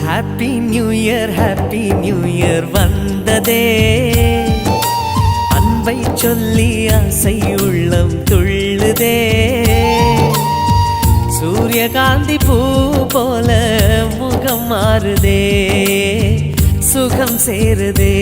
Happy new year வந்ததே, அன்பை சொல்லி ஆசை உள்ளம் துள்ளுதே. சூரியகாந்தி பூ போல முகம் மாறுதே, சுகம் சேருதே.